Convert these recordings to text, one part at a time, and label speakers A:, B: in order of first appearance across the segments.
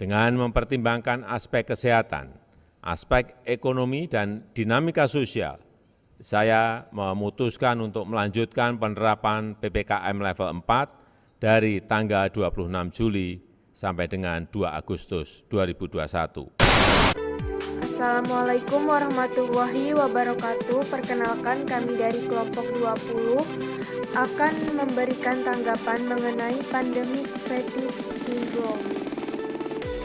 A: Dengan mempertimbangkan aspek kesehatan, aspek ekonomi, dan dinamika sosial, saya memutuskan untuk melanjutkan penerapan PPKM level 4 dari tanggal 26 Juli sampai dengan 2 Agustus 2021.
B: Assalamualaikum warahmatullahi wabarakatuh. Perkenalkan, kami dari kelompok 20 akan memberikan tanggapan mengenai pandemi fatigue syndrome.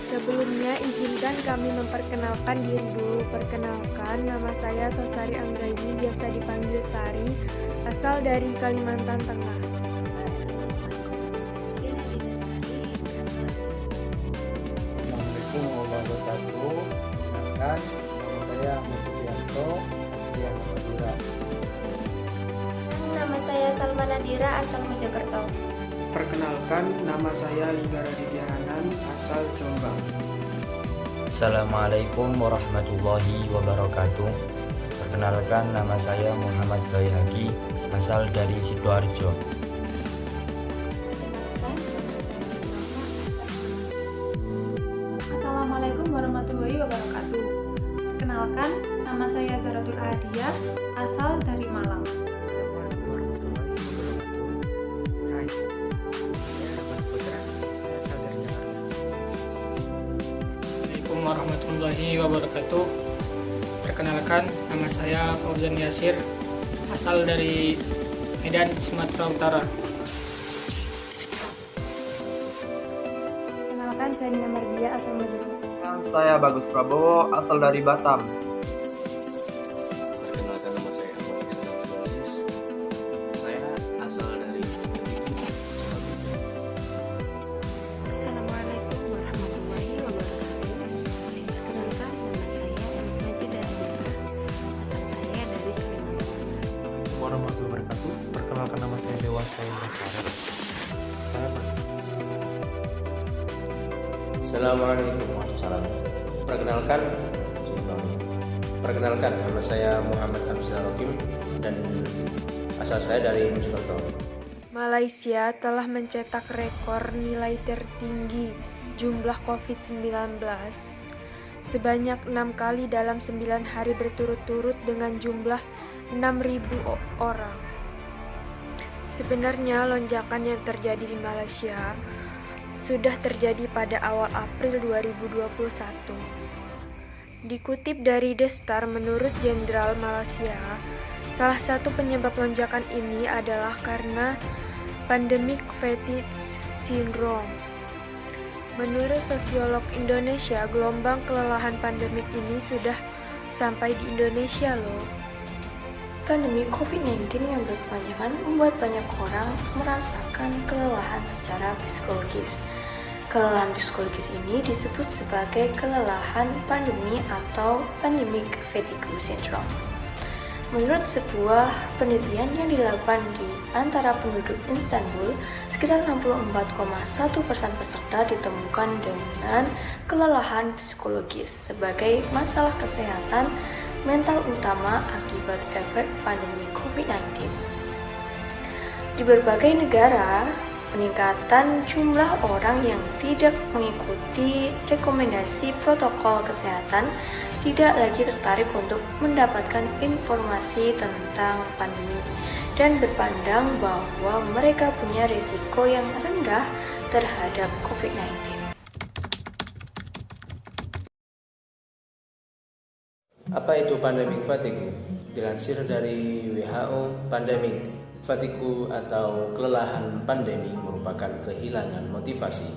B: Sebelumnya, izinkan kami memperkenalkan diri dulu. Perkenalkan, nama saya Tosari Anggraini, biasa dipanggil Sari, asal dari Kalimantan Tengah.
C: Assalamualaikum warahmatullahi wabarakatuh. Perkenalkan, nama saya Ahmad Supriyanto, asli Madura.
D: Nama saya Salma Nadira, asal Mojokerto.
E: Perkenalkan, nama saya Lingga Raditya Hanan, asal Jombang.
F: Assalamualaikum warahmatullahi wabarakatuh. Perkenalkan, nama saya Muhammad Bayhaqi, asal dari Sidoarjo.
G: Assalamualaikum warahmatullahi wabarakatuh. Perkenalkan, nama saya Zaratul Ahadiyah, asal dari Malang.
E: Assalamualaikum warahmatullahi wabarakatuh. Perkenalkan, nama saya Fauzan Yasir, asal dari Medan, Sumatera Utara.
G: Perkenalkan, saya Nina Mardia, asal Mojokerto.
H: Saya Bagus Prabowo, asal dari Batam.
I: Perkenalkan, nama saya Ahmad Iksan Abdulaziz. Saya asal dari
B: Assalamualaikum warahmatullahi wabarakatuh. Perkenalkan, nama saya Najida Adisa, asal saya dari Kalimantan.
J: Warahmatullahi wabarakatuh. Perkenalkan, nama saya Dewasa Indra Farid. Saya
K: Assalamualaikum warahmatullahi wabarakatuh. Perkenalkan, nama saya Muhammad Abdul Rokim dan asal saya dari Mojokerto.
B: Malaysia telah mencetak rekor nilai tertinggi jumlah COVID-19 sebanyak 6 kali dalam 9 hari berturut-turut dengan jumlah 6.000 orang. Sebenarnya lonjakan yang terjadi di Malaysia sudah terjadi pada awal April 2021. Dikutip dari The Star, menurut Jenderal Malaysia, salah satu penyebab lonjakan ini adalah karena pandemic fatigue syndrome. Menurut sosiolog Indonesia, gelombang kelelahan pandemik ini sudah sampai di Indonesia loh.
D: Pandemi COVID-19 yang berkepanjangan membuat banyak orang merasakan kelelahan secara psikologis. Kelelahan psikologis ini disebut sebagai kelelahan pandemi atau pandemic fatigue syndrome. Menurut sebuah penelitian yang dilakukan di antara penduduk Istanbul, sekitar 64,1% peserta ditemukan dengan kelelahan psikologis sebagai masalah kesehatan mental utama akibat efek pandemi COVID-19. Di berbagai negara, peningkatan jumlah orang yang tidak mengikuti rekomendasi protokol kesehatan tidak lagi tertarik untuk mendapatkan informasi tentang pandemi dan berpandang bahwa mereka punya risiko yang rendah terhadap COVID-19.
K: Apa itu pandemic fatigue? Dilansir dari WHO, pandemic fatigue atau kelelahan pandemi merupakan kehilangan motivasi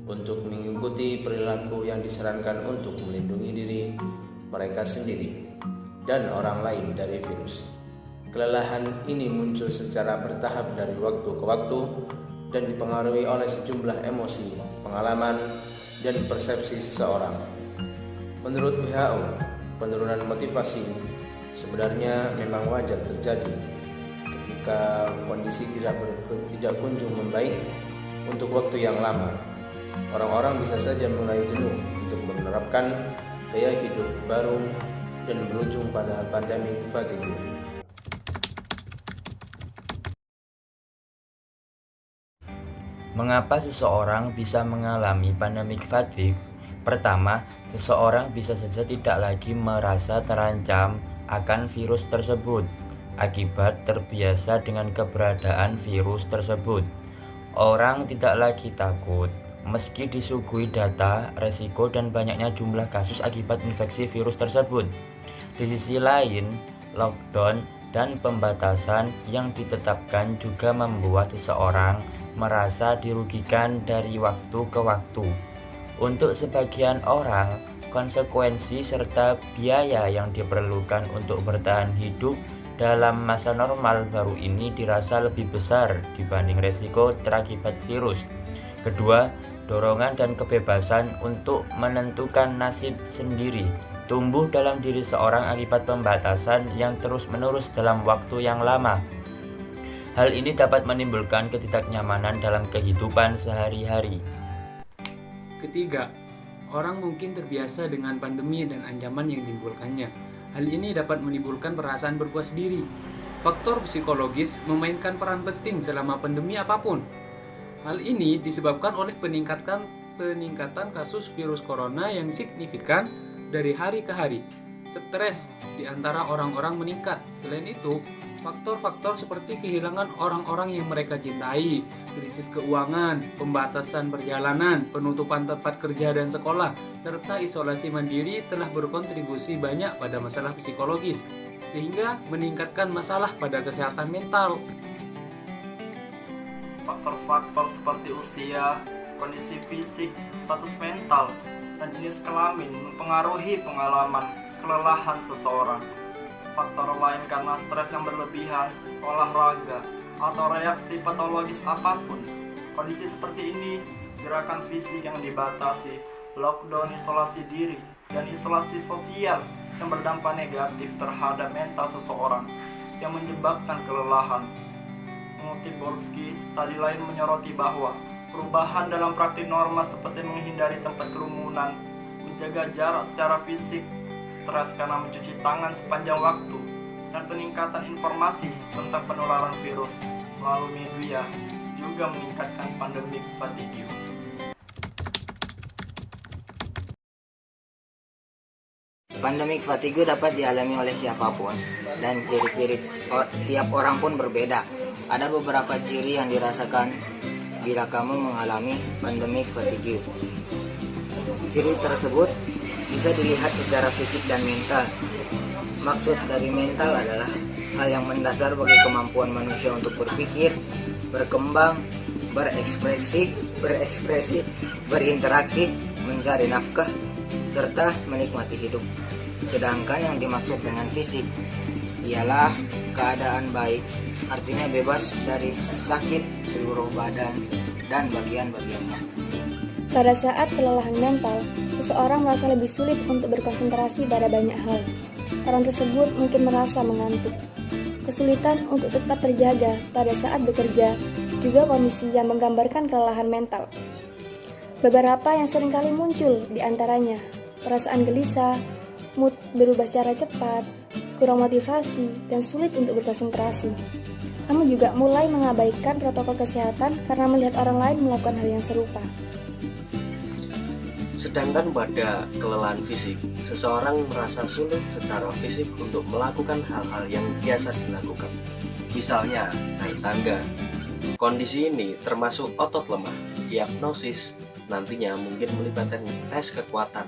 K: untuk mengikuti perilaku yang disarankan untuk melindungi diri mereka sendiri dan orang lain dari virus. Kelelahan ini muncul secara bertahap dari waktu ke waktu dan dipengaruhi oleh sejumlah emosi, pengalaman, dan persepsi seseorang. Menurut WHO, penurunan motivasi sebenarnya memang wajar terjadi ketika kondisi tidak kunjung membaik untuk waktu yang lama. Orang-orang bisa saja mulai jenuh untuk menerapkan gaya hidup baru dan berujung pada pandemi fatigue.
F: Mengapa seseorang bisa mengalami pandemic fatigue? Pertama, seseorang bisa saja tidak lagi merasa terancam akan virus tersebut akibat terbiasa dengan keberadaan virus tersebut. Orang tidak lagi takut meski disuguhi data, resiko, dan banyaknya jumlah kasus akibat infeksi virus tersebut. Di sisi lain, lockdown dan pembatasan yang ditetapkan juga membuat seseorang merasa dirugikan dari waktu ke waktu. Untuk sebagian orang, konsekuensi serta biaya yang diperlukan untuk bertahan hidup dalam masa normal baru ini dirasa lebih besar dibanding resiko terakibat virus. Kedua, dorongan dan kebebasan untuk menentukan nasib sendiri tumbuh dalam diri seorang akibat pembatasan yang terus-menerus dalam waktu yang lama. Hal ini dapat menimbulkan ketidaknyamanan dalam kehidupan sehari-hari.
E: Ketiga, orang mungkin terbiasa dengan pandemi dan ancaman yang ditimbulkannya. Hal ini dapat menimbulkan perasaan berpuas diri. Faktor psikologis memainkan peran penting selama pandemi apapun. Hal ini disebabkan oleh peningkatan kasus virus corona yang signifikan dari hari ke hari. Stres di antara orang-orang meningkat. Selain itu, faktor-faktor seperti kehilangan orang-orang yang mereka cintai, krisis keuangan, pembatasan perjalanan, penutupan tempat kerja dan sekolah, serta isolasi mandiri telah berkontribusi banyak pada masalah psikologis, sehingga meningkatkan masalah pada kesehatan mental.
H: Faktor-faktor seperti usia, kondisi fisik, status mental, dan jenis kelamin mempengaruhi pengalaman kelelahan seseorang. Faktor lain karena stres yang berlebihan, olahraga, atau reaksi patologis apapun. Kondisi seperti ini, gerakan fisik yang dibatasi, lockdown isolasi diri, dan isolasi sosial yang berdampak negatif terhadap mental seseorang yang menyebabkan kelelahan. Mengutip Borski, studi lain menyoroti bahwa perubahan dalam praktik norma seperti menghindari tempat kerumunan, menjaga jarak secara fisik, stres karena mencuci tangan sepanjang waktu, dan peningkatan informasi tentang penularan virus melalui media juga meningkatkan pandemic fatigue.
L: Pandemic fatigue dapat dialami oleh siapapun, dan ciri-ciri tiap orang pun berbeda. Ada beberapa ciri yang dirasakan bila kamu mengalami pandemic fatigue. Ciri tersebut bisa dilihat secara fisik dan mental. Maksud dari mental adalah hal yang mendasar bagi kemampuan manusia untuk berpikir, berkembang, berekspresi, berinteraksi, mencari nafkah, serta menikmati hidup. Sedangkan yang dimaksud dengan fisik ialah keadaan baik, artinya bebas dari sakit seluruh badan dan bagian-bagiannya.
D: Pada saat kelelahan mental, seseorang merasa lebih sulit untuk berkonsentrasi pada banyak hal. Orang tersebut mungkin merasa mengantuk. Kesulitan untuk tetap terjaga pada saat bekerja juga kondisi yang menggambarkan kelelahan mental. Beberapa yang seringkali muncul di antaranya perasaan gelisah, mood berubah secara cepat, kurang motivasi, dan sulit untuk berkonsentrasi. Kamu juga mulai mengabaikan protokol kesehatan karena melihat orang lain melakukan hal yang serupa.
I: Sedangkan pada kelelahan fisik, seseorang merasa sulit secara fisik untuk melakukan hal-hal yang biasa dilakukan. Misalnya, naik tangga. Kondisi ini termasuk otot lemah. Diagnosis nantinya mungkin melibatkan tes kekuatan.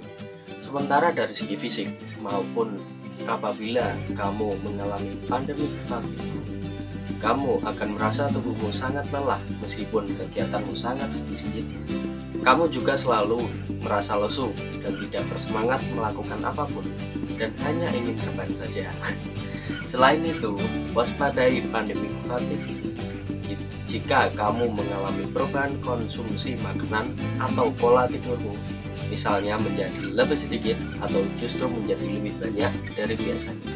I: Sementara dari segi fisik maupun apabila kamu mengalami pandemic fatigue, kamu akan merasa tubuhmu sangat lelah meskipun kegiatanmu sangat sedikit. Kamu juga selalu merasa lesu dan tidak bersemangat melakukan apapun dan hanya ingin rebahan saja. Selain itu, waspadai pandemic fatigue jika kamu mengalami perubahan konsumsi makanan atau pola tidurmu, misalnya menjadi lebih sedikit atau justru menjadi lebih banyak dari biasanya.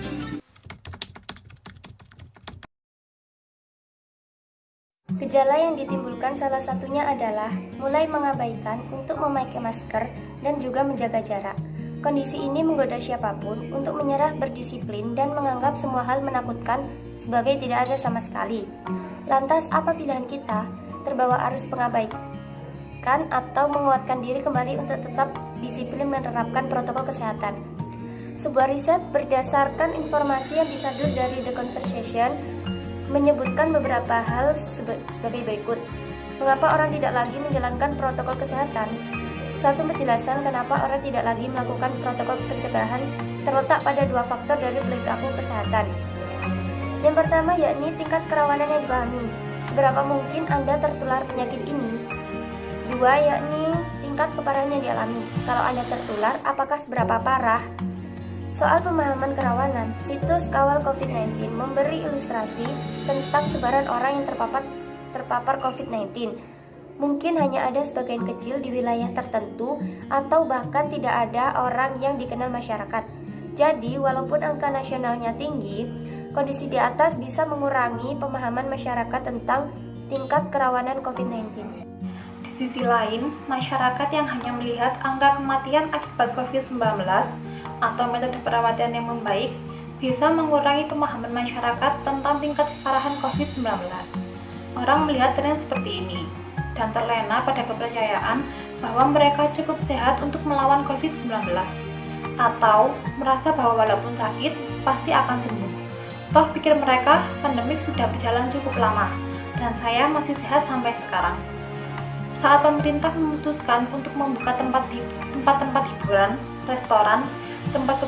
D: Gejala yang ditimbulkan salah satunya adalah mulai mengabaikan untuk memakai masker dan juga menjaga jarak. Kondisi ini menggoda siapapun untuk menyerah berdisiplin dan menganggap semua hal menakutkan sebagai tidak ada sama sekali. Lantas, apa pilihan kita? Terbawa arus pengabaikan atau menguatkan diri kembali untuk tetap disiplin menerapkan protokol kesehatan? Sebuah riset berdasarkan informasi yang disadur dari The Conversation menyebutkan beberapa hal sebagai berikut. Mengapa orang tidak lagi menjalankan protokol kesehatan? Satu penjelasan kenapa orang tidak lagi melakukan protokol pencegahan terletak pada dua faktor dari perilaku kesehatan. Yang pertama yakni tingkat kerawanan yang dipahami. Seberapa mungkin Anda tertular penyakit ini? Dua yakni tingkat keparahan yang dialami. Kalau Anda tertular, apakah seberapa parah? Soal pemahaman kerawanan, situs Kawal COVID-19 memberi ilustrasi tentang sebaran orang yang terpapar COVID-19. Mungkin hanya ada sebagian kecil di wilayah tertentu atau bahkan tidak ada orang yang dikenal masyarakat. Jadi, walaupun angka nasionalnya tinggi, kondisi di atas bisa mengurangi pemahaman masyarakat tentang tingkat kerawanan COVID-19.
G: Di sisi lain, masyarakat yang hanya melihat angka kematian akibat COVID-19 atau metode perawatan yang membaik bisa mengurangi pemahaman masyarakat tentang tingkat keparahan COVID-19. Orang melihat tren seperti ini dan terlena pada kepercayaan bahwa mereka cukup sehat untuk melawan COVID-19 atau merasa bahwa walaupun sakit pasti akan sembuh. Toh pikir mereka pandemik sudah berjalan cukup lama dan saya masih sehat sampai sekarang. Saat pemerintah memutuskan untuk membuka tempat hiburan, restoran, tempat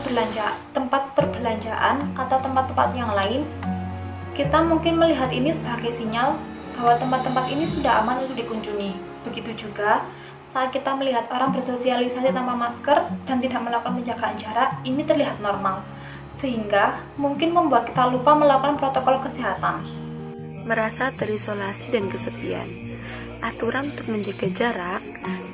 G: perbelanjaan atau tempat-tempat yang lain, kita mungkin melihat ini sebagai sinyal bahwa tempat-tempat ini sudah aman untuk dikunjungi. Begitu juga saat kita melihat orang bersosialisasi tanpa masker dan tidak melakukan penjagaan jarak, ini terlihat normal, sehingga mungkin membuat kita lupa melakukan protokol kesehatan.
M: Merasa terisolasi dan kesepian. Aturan untuk menjaga jarak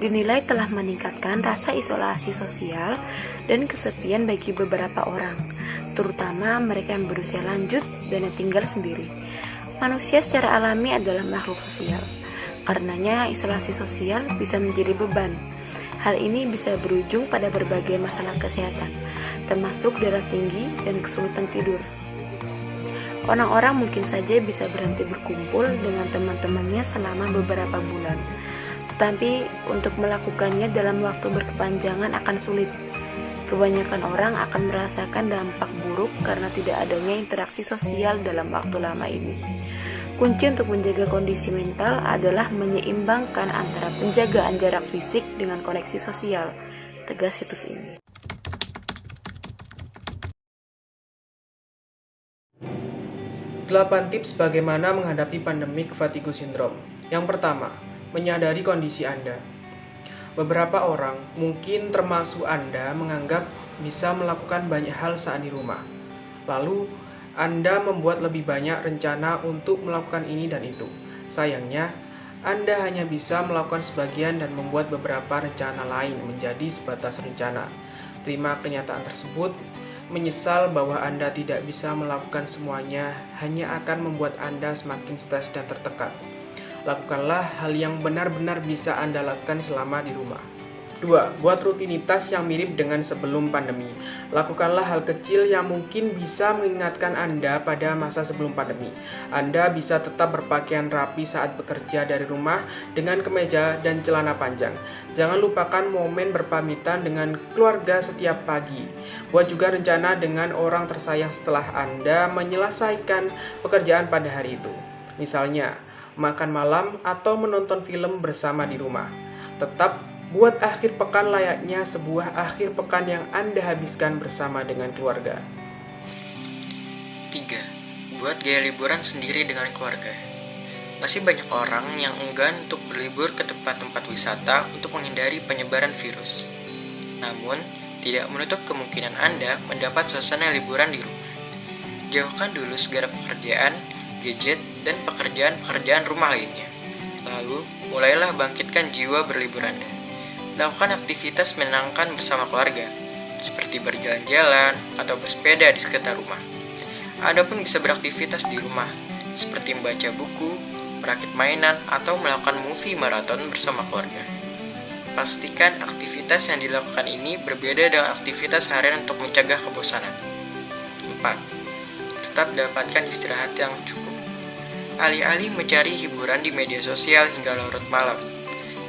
M: dinilai telah meningkatkan rasa isolasi sosial dan kesepian bagi beberapa orang, terutama mereka yang berusia lanjut dan yang tinggal sendiri. Manusia secara alami adalah makhluk sosial, karenanya isolasi sosial bisa menjadi beban. Hal ini bisa berujung pada berbagai masalah kesehatan, termasuk darah tinggi dan kesulitan tidur. Orang-orang mungkin saja bisa berhenti berkumpul dengan teman-temannya selama beberapa bulan, tetapi untuk melakukannya dalam waktu berkepanjangan akan sulit. Kebanyakan orang akan merasakan dampak buruk karena tidak adanya interaksi sosial dalam waktu lama ini. Kunci untuk menjaga kondisi mental adalah menyeimbangkan antara penjagaan jarak fisik dengan koneksi sosial, tegas situs ini.
N: Delapan tips bagaimana menghadapi pandemik fatigue syndrome. Yang pertama, menyadari kondisi Anda. Beberapa orang, mungkin termasuk Anda, menganggap bisa melakukan banyak hal saat di rumah. Lalu, Anda membuat lebih banyak rencana untuk melakukan ini dan itu. Sayangnya, Anda hanya bisa melakukan sebagian dan membuat beberapa rencana lain menjadi sebatas rencana. Terima kenyataan tersebut. Menyesal bahwa Anda tidak bisa melakukan semuanya hanya akan membuat Anda semakin stres dan tertekan. Lakukanlah hal yang benar-benar bisa Anda lakukan selama di rumah. 2. Buat rutinitas yang mirip dengan sebelum pandemi. Lakukanlah hal kecil yang mungkin bisa mengingatkan Anda pada masa sebelum pandemi. Anda bisa tetap berpakaian rapi saat bekerja dari rumah dengan kemeja dan celana panjang. Jangan lupakan momen berpamitan dengan keluarga setiap pagi. Buat juga rencana dengan orang tersayang setelah Anda menyelesaikan pekerjaan pada hari itu. Misalnya, makan malam atau menonton film bersama di rumah. Tetap buat akhir pekan layaknya sebuah akhir pekan yang Anda habiskan bersama dengan keluarga.
O: 3. Buat gaya liburan sendiri dengan keluarga. Masih banyak orang yang enggan untuk berlibur ke tempat-tempat wisata untuk menghindari penyebaran virus. Namun, tidak menutup kemungkinan Anda mendapat suasana liburan di rumah. Jauhkan dulu segala pekerjaan, gadget, dan pekerjaan-pekerjaan rumah lainnya. Lalu, mulailah bangkitkan jiwa berlibur Anda. Lakukan aktivitas menyenangkan bersama keluarga, seperti berjalan-jalan atau bersepeda di sekitar rumah. Anda pun bisa beraktivitas di rumah, seperti membaca buku, merakit mainan, atau melakukan movie marathon bersama keluarga. Pastikan aktivitas yang dilakukan ini berbeda dengan aktivitas harian untuk mencegah kebosanan. 4. Tetap dapatkan istirahat yang cukup. Alih-alih mencari hiburan di media sosial hingga larut malam,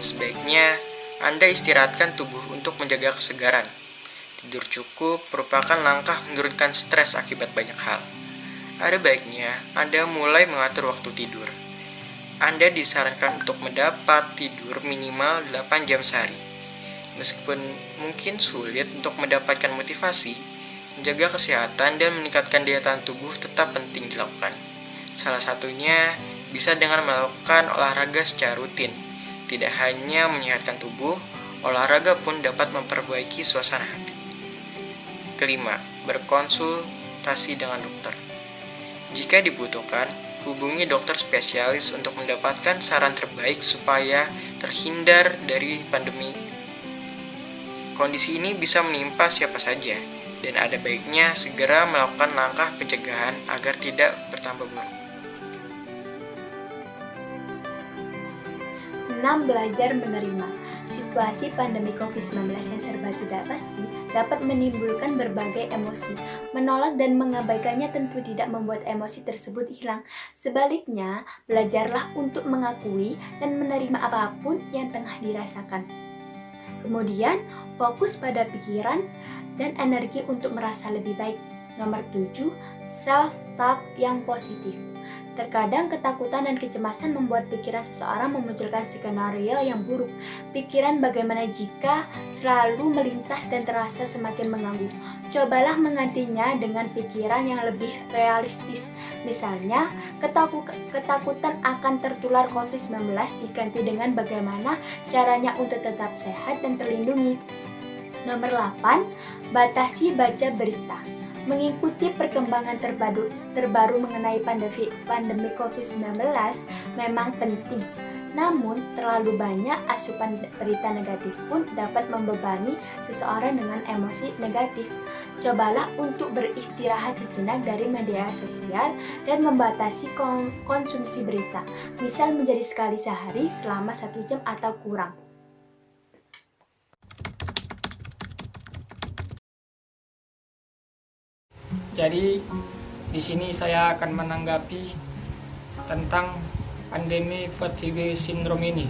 O: sebaiknya Anda istirahatkan tubuh untuk menjaga kesegaran. Tidur cukup merupakan langkah menurunkan stres akibat banyak hal. Ada baiknya Anda mulai mengatur waktu tidur. Anda disarankan untuk mendapat tidur minimal 8 jam sehari. Meskipun mungkin sulit untuk mendapatkan motivasi, menjaga kesehatan dan meningkatkan daya tahan tubuh tetap penting dilakukan. Salah satunya bisa dengan melakukan olahraga secara rutin. Tidak hanya menyehatkan tubuh, olahraga pun dapat memperbaiki suasana hati. Kelima, berkonsultasi dengan dokter. Jika dibutuhkan, hubungi dokter spesialis untuk mendapatkan saran terbaik supaya terhindar dari pandemi. Kondisi ini bisa menimpa siapa saja, dan ada baiknya segera melakukan langkah pencegahan agar tidak bertambah buruk.
D: 6. Belajar menerima. Situasi pandemi COVID-19 yang serba tidak pasti dapat menimbulkan berbagai emosi. Menolak dan mengabaikannya tentu tidak membuat emosi tersebut hilang. Sebaliknya, belajarlah untuk mengakui dan menerima apapun yang tengah dirasakan. Kemudian, fokus pada pikiran dan energi untuk merasa lebih baik. Nomor 7, self-talk yang positif. Terkadang ketakutan dan kecemasan membuat pikiran seseorang memunculkan skenario yang buruk. Pikiran bagaimana jika selalu melintas dan terasa semakin mengganggu. Cobalah menggantinya dengan pikiran yang lebih realistis. Misalnya, ketakutan akan tertular COVID-19 diganti dengan bagaimana caranya untuk tetap sehat dan terlindungi. Nomor 8, batasi baca berita. Mengikuti perkembangan terbaru mengenai pandemi COVID-19 memang penting. Namun, terlalu banyak asupan berita negatif pun dapat membebani seseorang dengan emosi negatif. Cobalah untuk beristirahat sejenak dari media sosial dan membatasi konsumsi berita. Misal menjadi sekali sehari selama 1 jam atau kurang.
P: Jadi di sini saya akan menanggapi tentang pandemi fatigue syndrome ini.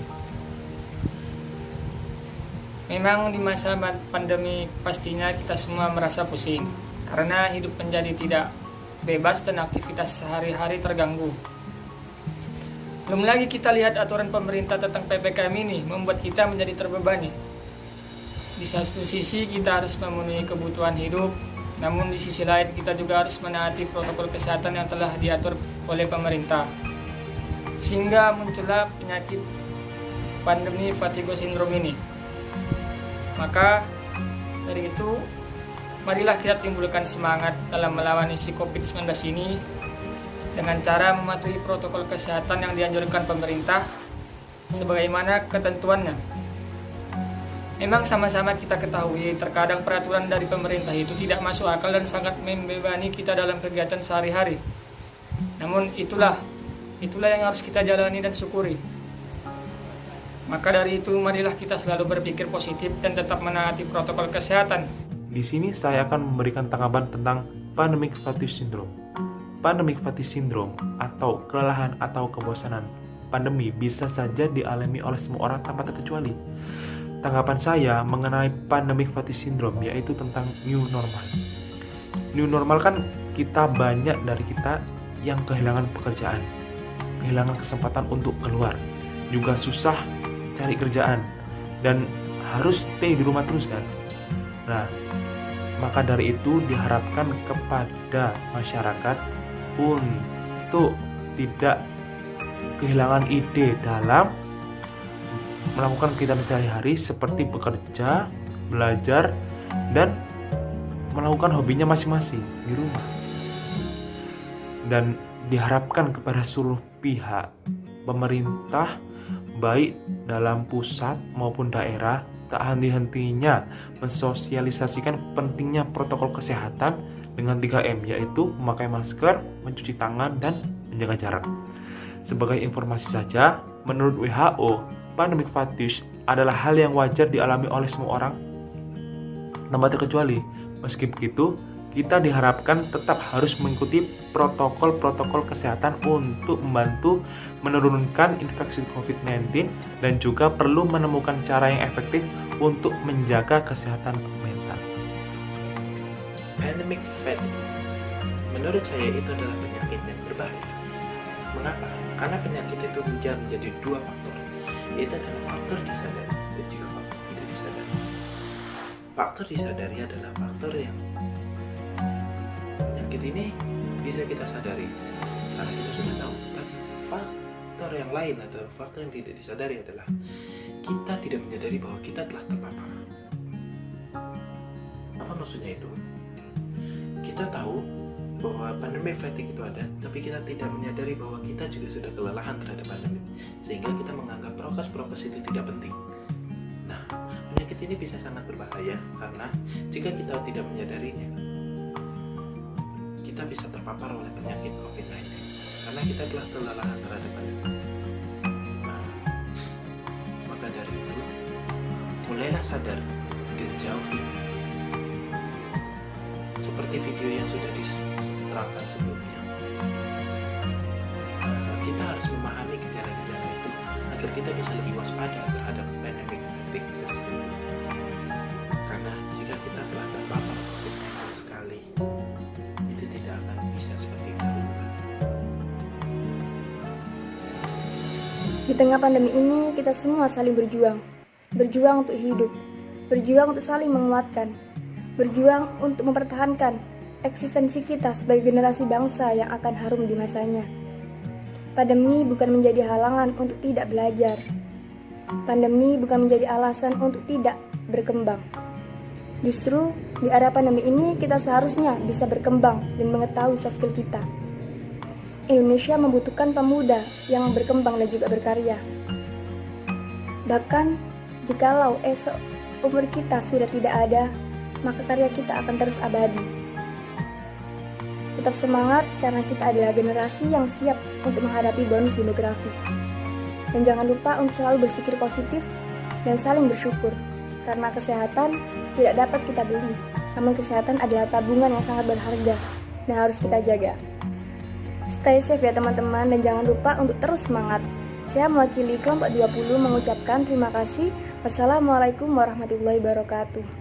P: Memang di masa pandemi pastinya kita semua merasa pusing karena hidup menjadi tidak bebas dan aktivitas sehari-hari terganggu. Belum lagi kita lihat aturan pemerintah tentang PPKM ini membuat kita menjadi terbebani. Di satu sisi kita harus memenuhi kebutuhan hidup, namun di sisi lain kita juga harus menaati protokol kesehatan yang telah diatur oleh pemerintah. Sehingga muncullah penyakit pandemi fatigue syndrome ini. Maka dari itu, marilah kita timbulkan semangat dalam melawan isi COVID-19 ini dengan cara mematuhi protokol kesehatan yang dianjurkan pemerintah sebagaimana ketentuannya. Memang sama-sama kita ketahui terkadang peraturan dari pemerintah itu tidak masuk akal dan sangat membebani kita dalam kegiatan sehari-hari. Namun itulah yang harus kita jalani dan syukuri. Maka dari itu marilah kita selalu berpikir positif dan tetap menaati protokol kesehatan.
J: Di sini saya akan memberikan tanggapan tentang pandemic fatigue syndrome. Pandemic fatigue syndrome atau kelelahan atau kebosanan pandemi bisa saja dialami oleh semua orang tanpa terkecuali. Tanggapan saya mengenai pandemic fatigue syndrome yaitu tentang new normal. New normal kan banyak dari kita yang kehilangan pekerjaan, kehilangan kesempatan untuk keluar, juga susah cari kerjaan dan harus stay di rumah terus kan. Nah, maka dari itu diharapkan kepada masyarakat untuk tidak kehilangan ide dalam melakukan kegiatan sehari-hari seperti bekerja, belajar, dan melakukan hobinya masing-masing di rumah. Dan diharapkan kepada seluruh pihak, pemerintah, baik dalam pusat maupun daerah, tak henti-hentinya mensosialisasikan pentingnya protokol kesehatan dengan 3M, yaitu memakai masker, mencuci tangan, dan menjaga jarak. Sebagai informasi saja, menurut WHO, pandemic fatigue adalah hal yang wajar dialami oleh semua orang tanpa terkecuali. Meski begitu, kita diharapkan tetap harus mengikuti protokol-protokol kesehatan untuk membantu menurunkan infeksi COVID-19 dan juga perlu menemukan cara yang efektif untuk menjaga kesehatan mental.
Q: Pandemic fatigue, menurut saya itu adalah penyakit yang berbahaya. Mengapa? Karena penyakit itu menjadi dua faktor, yaitu adalah faktor disadari dan juga faktor tidak disadari. Faktor disadari adalah faktor yang penyakit ini bisa kita sadari karena kita sudah tahu. Tapi faktor yang lain atau faktor yang tidak disadari adalah kita tidak menyadari bahwa kita telah terpapar. Apa maksudnya itu? Kita tahu bahwa pandemi fatigue itu ada, tapi kita tidak menyadari bahwa kita juga sudah kelelahan terhadap pandemi, sehingga kita menganggap prokes itu tidak penting. Nah, penyakit ini bisa sangat berbahaya karena jika kita tidak menyadarinya, kita bisa terpapar oleh penyakit COVID-19 karena kita telah kelelahan terhadap pandemi. Nah, maka dari itu, mulailah sadar dan jauhi. Seperti video yang sudah diterangkan sebelumnya, kita harus memahami gejala-gejala itu agar kita bisa lebih waspada terhadap pandemic fatigue tersebut. Karena jika kita telah terpapar COVID-19 sekali, itu tidak akan bisa seperti itu.
D: Di tengah pandemi ini, kita semua saling berjuang. Berjuang untuk hidup, berjuang untuk saling menguatkan, berjuang untuk mempertahankan eksistensi kita sebagai generasi bangsa yang akan harum di masanya. Pandemi bukan menjadi halangan untuk tidak belajar. Pandemi bukan menjadi alasan untuk tidak berkembang. Justru di era pandemi ini kita seharusnya bisa berkembang dan mengetahui soft skill kita. Indonesia membutuhkan pemuda yang berkembang dan juga berkarya. Bahkan jikalau esok umur kita sudah tidak ada, maka karya kita akan terus abadi. Tetap semangat karena kita adalah generasi yang siap untuk menghadapi bonus demografi. Dan jangan lupa untuk selalu berpikir positif dan saling bersyukur, karena kesehatan tidak dapat kita beli, namun kesehatan adalah tabungan yang sangat berharga dan harus kita jaga. Stay safe ya teman-teman, dan jangan lupa untuk terus semangat. Saya mewakili kelompok 20 mengucapkan terima kasih. Wassalamualaikum warahmatullahi wabarakatuh.